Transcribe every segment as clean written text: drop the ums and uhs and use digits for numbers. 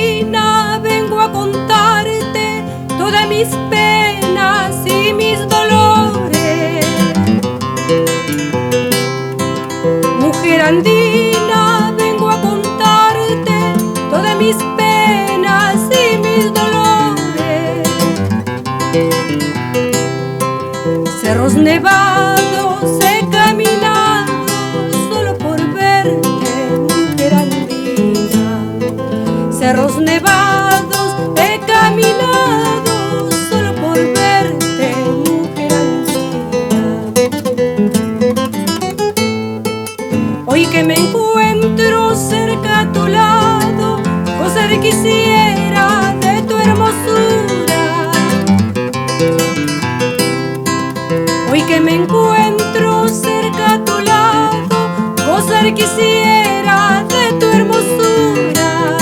andina vengo a contarte todas mis penas y mis dolores. Mujer andina vengo a contarte todas mis penas y mis dolores. Cerros nevados he caminado solo por verte, mujer andina. Cerros nevados he caminado solo por verte, mujer andina. Hoy que me encuentro cerca a tu lado, gozar quisiera de tu hermosura. Hoy que me encuentro cerca a tu lado, gozar quisiera de tu hermosura.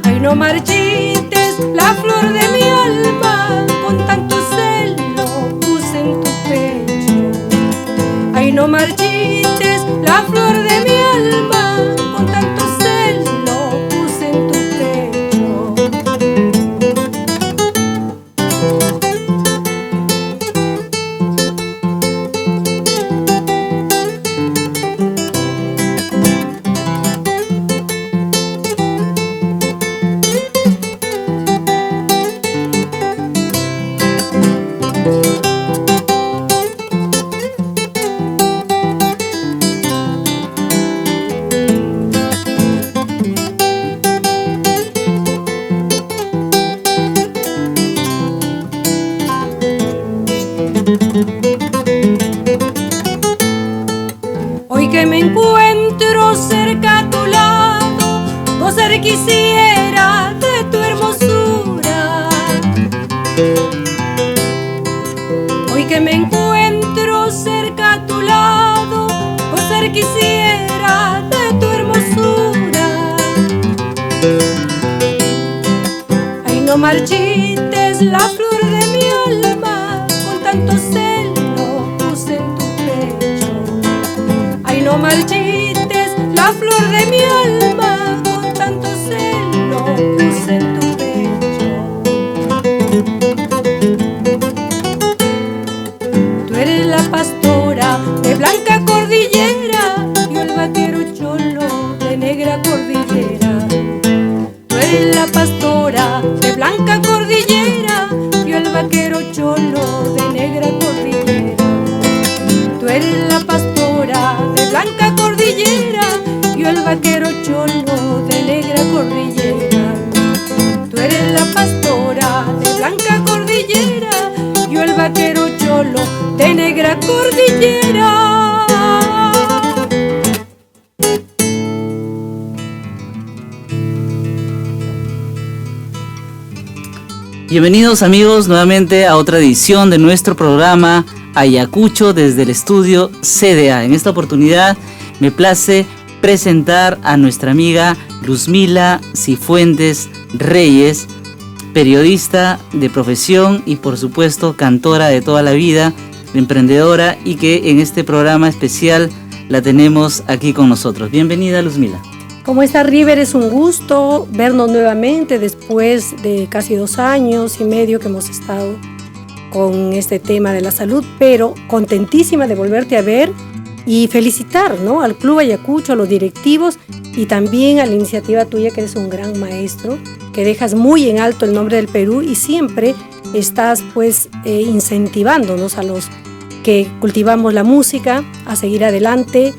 Ay, no marchites la flor de mi alma, con tanto celo puse en tu pecho. Ay, no marchites la flor de mi alma, con tanto celo puse en tu pecho. Hoy que me encuentro cerca a tu lado, gozar quisiera de tu hermosura. Hoy que me encuentro cerca a tu lado, gozar quisiera de tu hermosura. Ay, no marchites la flor de mi alma, con tanto celo puse en tu pecho. Ay, no marchites la flor de mi alma, con tanto celo puse en tu pecho. Tú eres la pastora de blanca cordillera, yo el vaquero cholo de negra cordillera. Tú eres la pastora de blanca cordillera, yo el vaquero cholo de negra cordillera. Tú eres la pastora de blanca cordillera, yo el vaquero cholo de negra cordillera. Tú eres la pastora de blanca cordillera, yo el vaquero cholo de negra cordillera. Bienvenidos amigos nuevamente a otra edición de nuestro programa Ayacucho desde el estudio CDA. En esta oportunidad me place presentar a nuestra amiga Luzmila Cifuentes Reyes, periodista de profesión y por supuesto cantora de toda la vida, emprendedora, y que en este programa especial la tenemos aquí con nosotros. Bienvenida, Luzmila. ¿Cómo está, River? Es un gusto vernos nuevamente después de casi 2 años y medio que hemos estado con este tema de la salud, pero contentísima de volverte a ver y felicitar, ¿no?, al Club Ayacucho, a los directivos y también a la iniciativa tuya, que eres un gran maestro, que dejas muy en alto el nombre del Perú y siempre estás pues incentivándonos a los que cultivamos la música a seguir adelante,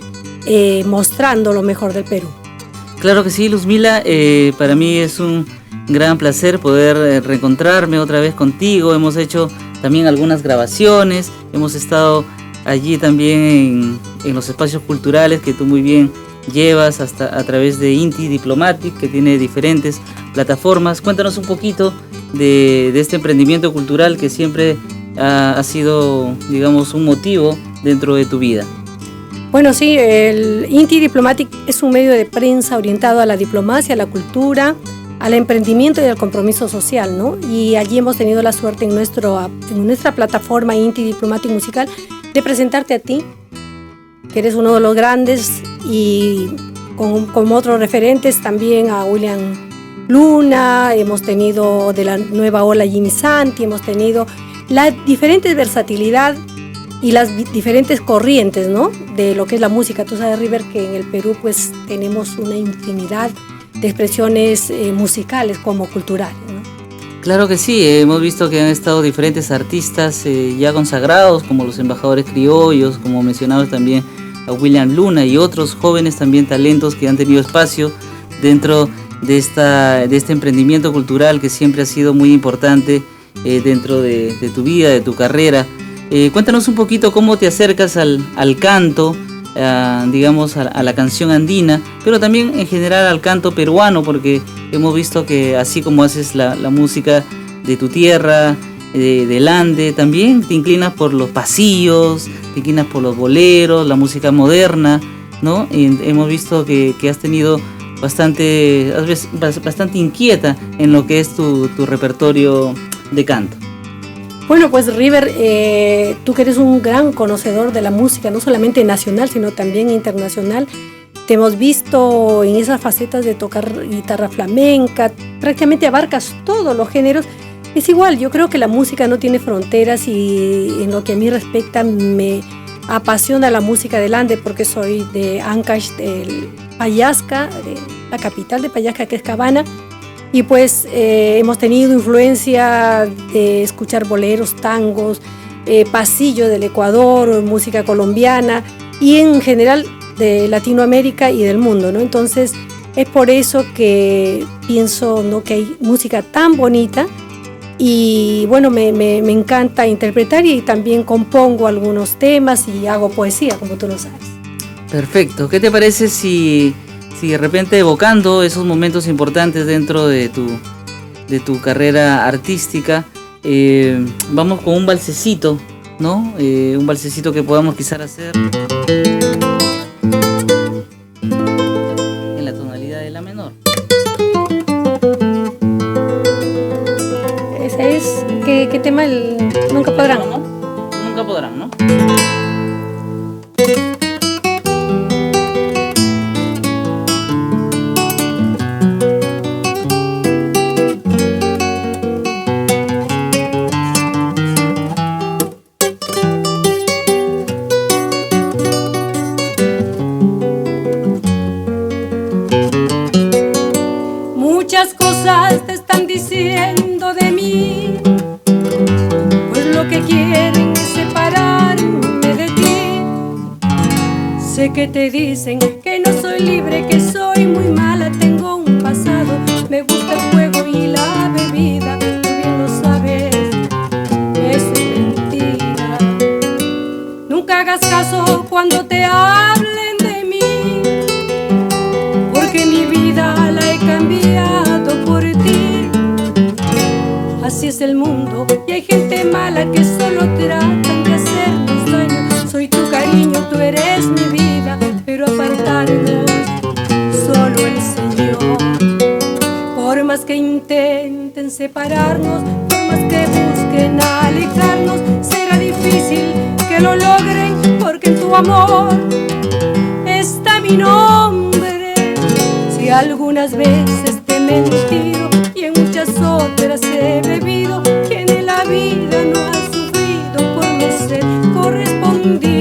mostrando lo mejor del Perú. Claro que sí, Luzmila, para mí es un gran placer poder reencontrarme otra vez contigo. Hemos hecho también algunas grabaciones, hemos estado allí también en los espacios culturales que tú muy bien llevas hasta a través de Inti Diplomatic, que tiene diferentes plataformas. Cuéntanos un poquito de este emprendimiento cultural que siempre ha sido, digamos, un motivo dentro de tu vida. Bueno, sí, el Inti Diplomatic es un medio de prensa orientado a la diplomacia, a la cultura, al emprendimiento y al compromiso social, ¿no? Y allí hemos tenido la suerte en nuestra plataforma Inti Diplomatic Musical de presentarte a ti, que eres uno de los grandes y como otros referentes también a William Luna, hemos tenido de la nueva ola Jimmy Santi, hemos tenido la diferente versatilidad y las diferentes corrientes, ¿no?, de lo que es la música. Tú sabes, River, que en el Perú pues tenemos una infinidad de expresiones musicales como culturales, ¿no? Claro que sí, hemos visto que han estado diferentes artistas ya consagrados, como los embajadores criollos, como mencionabas también a William Luna y otros jóvenes también talentos que han tenido espacio dentro de este emprendimiento cultural que siempre ha sido muy importante dentro de tu vida, de tu carrera. Cuéntanos un poquito cómo te acercas al canto, digamos a la canción andina, pero también en general al canto peruano, porque hemos visto que así como haces la música de tu tierra, del Ande, también te inclinas por los pasillos, te inclinas por los boleros, la música moderna, ¿no? Y hemos visto que has tenido bastante inquieta en lo que es tu repertorio de canto. Bueno, pues River, tú que eres un gran conocedor de la música, no solamente nacional, sino también internacional, te hemos visto en esas facetas de tocar guitarra flamenca, prácticamente abarcas todos los géneros. Es igual, yo creo que la música no tiene fronteras y en lo que a mí respecta me apasiona la música del Ande porque soy de Ancash, del Payasca, de la capital de Payasca, que es Cabana. Y pues hemos tenido influencia de escuchar boleros, tangos, pasillo del Ecuador, música colombiana y en general de Latinoamérica y del mundo, ¿no? Entonces es por eso que pienso, ¿no?, que hay música tan bonita y bueno, me encanta interpretar y también compongo algunos temas y hago poesía, como tú lo sabes. Perfecto. ¿Qué te parece si de repente evocando esos momentos importantes dentro de tu carrera artística, vamos con un valsecito, ¿no? Un valsecito que podamos quizás hacer en la tonalidad de la menor. Ese es, ¿qué tema? El Nunca Podrán, ¿no? Nunca Podrán, ¿no? Muchas cosas te están diciendo de mí, pues lo que quieren es separarme de ti. Sé que te dicen que no soy libre, que soy muy mala, tengo un pasado, me gusta el juego y la bebida. Tú bien lo sabes, eso es mentira. Nunca hagas caso cuando te hablen de mí, porque mi vida la he cambiado por ti. Así es el mundo y hay gente mala que solo tratan de hacernos daño. Soy tu cariño, tú eres mi vida, pero apartarnos solo el Señor. Por más que intenten separarnos, por más que busquen alejarnos, será difícil que lo logren, porque en tu amor está mi nombre. Si algunas veces te he mentido y en muchas otras he bebido, quien en la vida no ha sufrido por no ser correspondido.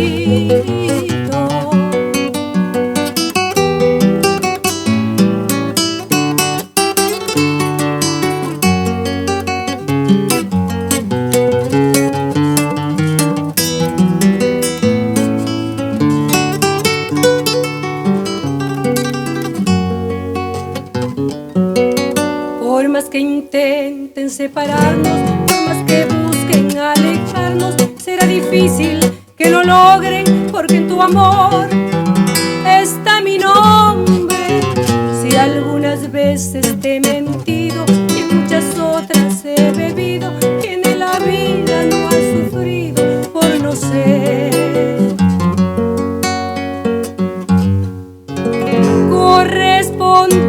Por más que intenten separarnos, por más que busquen alejarnos, será difícil que lo logren, porque en tu amor está mi nombre. Si algunas veces te he mentido y en muchas otras he bebido, quien en la vida no ha sufrido por no ser correspondido.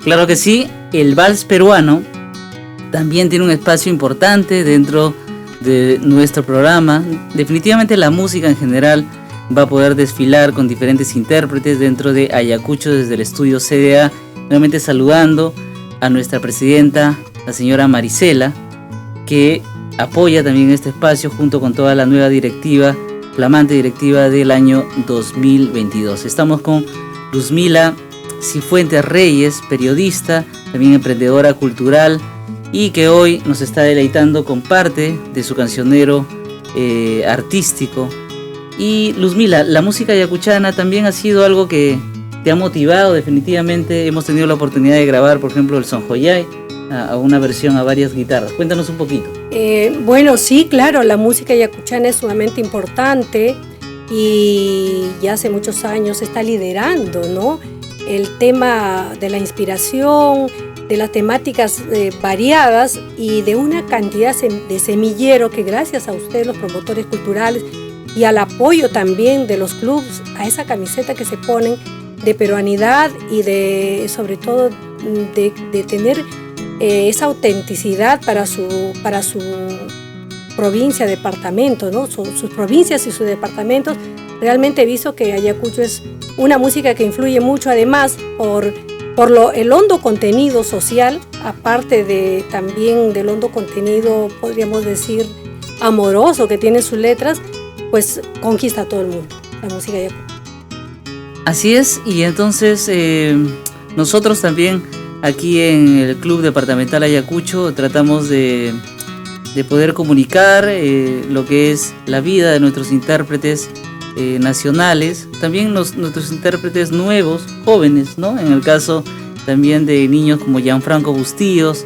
Claro que sí, el vals peruano también tiene un espacio importante dentro de nuestro programa. Definitivamente la música en general va a poder desfilar con diferentes intérpretes dentro de Ayacucho desde el estudio CDA. Nuevamente saludando a nuestra presidenta, la señora Marisela, que apoya también este espacio junto con toda la nueva directiva, flamante directiva del año 2022. Estamos con Luzmila Cifuentes Reyes, periodista, también emprendedora cultural, y que hoy nos está deleitando con parte de su cancionero artístico. Y Luzmila, la música ayacuchana también ha sido algo que te ha motivado definitivamente. Hemos tenido la oportunidad de grabar, por ejemplo, el Sonjoyay, a una versión a varias guitarras. Cuéntanos un poquito. Bueno, sí, claro, la música ayacuchana es sumamente importante y ya hace muchos años está liderando, ¿no?, el tema de la inspiración, de las temáticas variadas y de una cantidad de semillero que gracias a ustedes, los promotores culturales, y al apoyo también de los clubes, a esa camiseta que se ponen de peruanidad y de, sobre todo, de tener esa autenticidad para su provincia, departamento, ¿no? Sus provincias y sus departamentos. Realmente he visto que Ayacucho es una música que influye mucho, además por el hondo contenido social, aparte de también del hondo contenido, podríamos decir, amoroso que tiene sus letras, pues conquista a todo el mundo, la música ayacucho. Así es, y entonces nosotros también aquí en el Club Departamental Ayacucho tratamos de poder comunicar lo que es la vida de nuestros intérpretes nacionales, también nuestros intérpretes nuevos, jóvenes, ¿no? En el caso también de niños como Gianfranco Bustillos,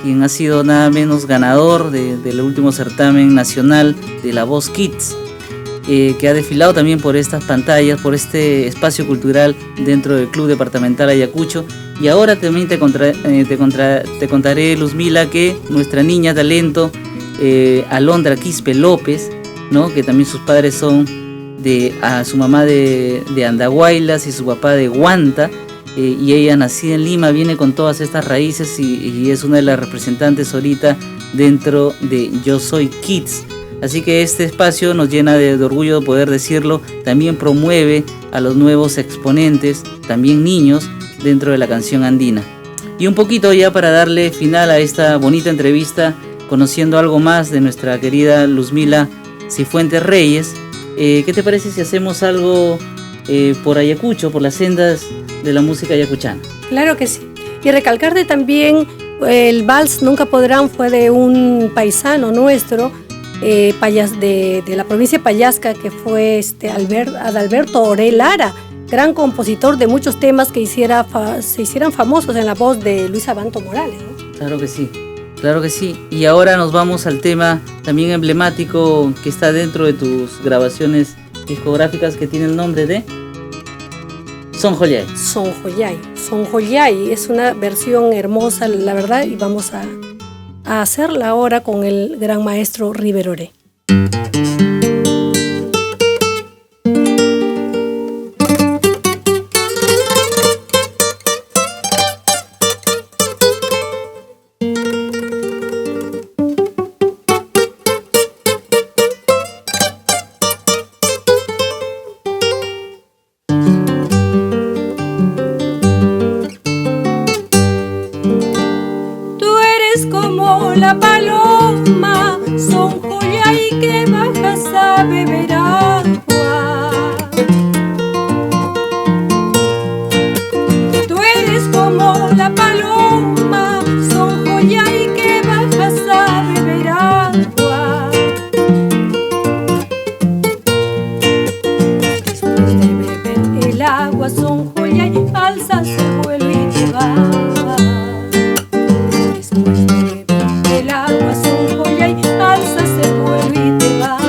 quien ha sido nada menos ganador del último certamen nacional de La Voz Kids, que ha desfilado también por estas pantallas, por este espacio cultural dentro del Club Departamental Ayacucho. Y ahora también te contaré, Luzmila, que nuestra niña talento, Alondra Quispe López, ¿no?, que también sus padres son a su mamá de Andahuaylas y su papá de Huanta, y ella, nacida en Lima, viene con todas estas raíces y es una de las representantes ahorita dentro de Yo Soy Kids. Así que este espacio nos llena de orgullo poder decirlo. También promueve a los nuevos exponentes, también niños, dentro de la canción andina. Y un poquito ya para darle final a esta bonita entrevista, conociendo algo más de nuestra querida Luzmila Cifuentes Reyes, ¿qué te parece si hacemos algo por Ayacucho, por las sendas de la música ayacuchana? Claro que sí. Y recalcarte también, el vals Nunca Podrán fue de un paisano nuestro, de la provincia de Pallasca, que fue Adalberto Orel Lara, gran compositor de muchos temas que se hicieran famosos en la voz de Luis Abanto Morales, ¿no? Claro que sí, claro que sí. Y ahora nos vamos al tema también emblemático que está dentro de tus grabaciones discográficas, que tiene el nombre de Son Joyay. Son Joyay. Son Joyay es una versión hermosa, la verdad, y vamos a hacerla ahora con el gran maestro Riveroré. La paloma, son Joyay, que bajas a beber agua. Tú eres como la paloma, son Joyay, que bajas a beber agua. Después de beber el agua, son Joyay, alzas el vuelo y te vas. El agua, son Joyay, alzas el vuelo y te vas.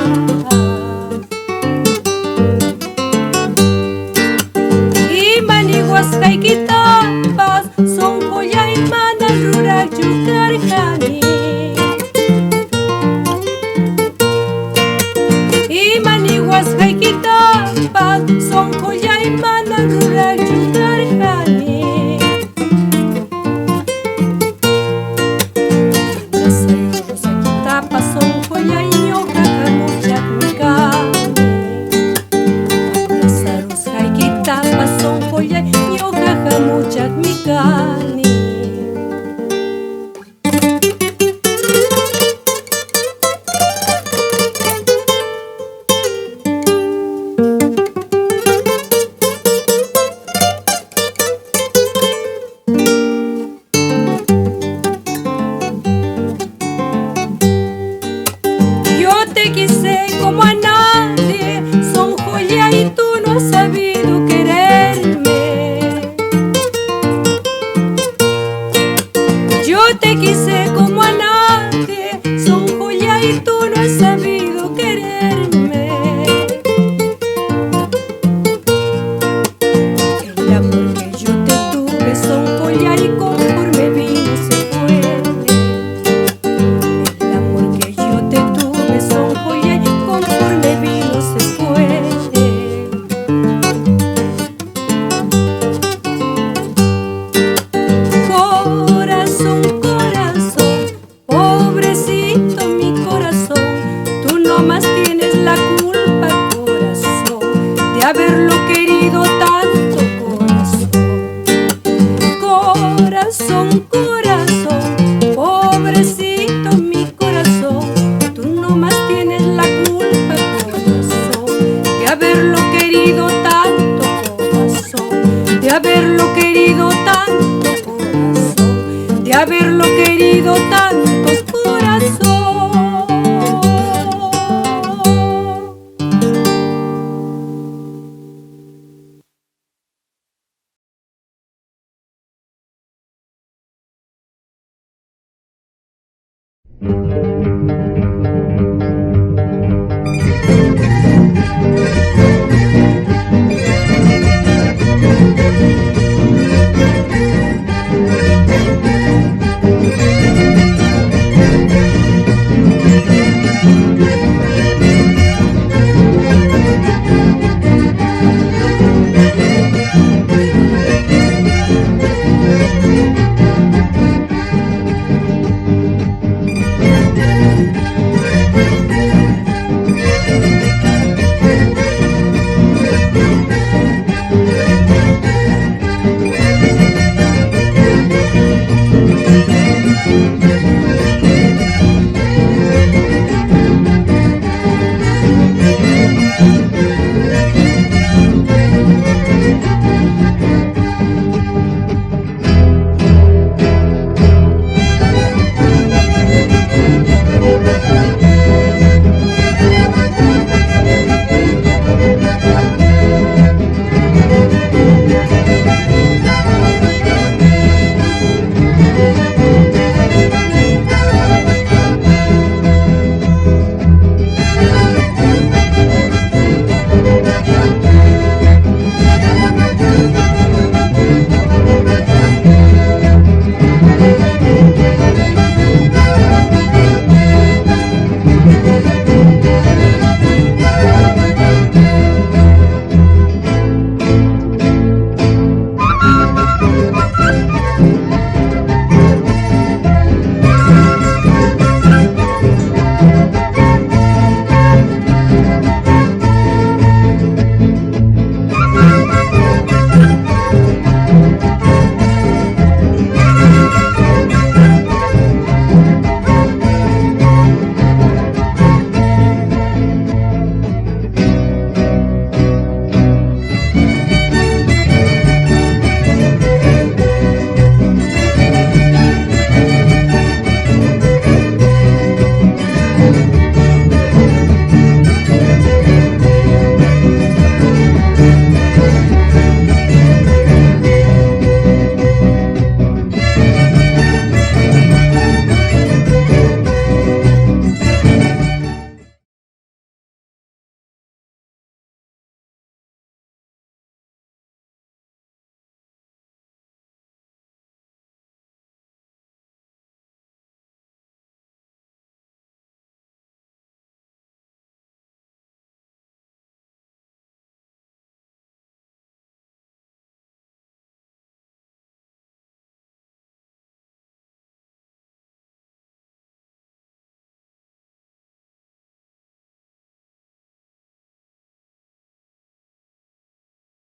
Y maniguas Jayquitapas, son Joyay, mana rural yucarjani. Y maniguas Jayquitapas, son Joyay, mana rural yucarjani. Son Joyay, ñoqa hamuchak mikani. Lazarus Jayquitapas, son Joyay, ñoqa hamuchak mikani. Te quise como a nadie, son Joyay, tú no has sabido quererme. Yo te quise como a nadie, son Joyay, tú no has sabido quererme. El amor que yo te tuve, son Joyay, conforme vino se fue. El amor que yo te tuve, son Joyay, conforme vino se fue. Corazón, corazón, pobrecito mi corazón, tú nomás tienes la culpa, corazón, de haberlo querido tanto, corazón. Corazón, corazón, pobrecito mi corazón, tú nomás tienes la culpa, corazón, de haberlo querido tanto, corazón, de haberlo querido tanto, corazón, de haberlo querido tanto, corazón.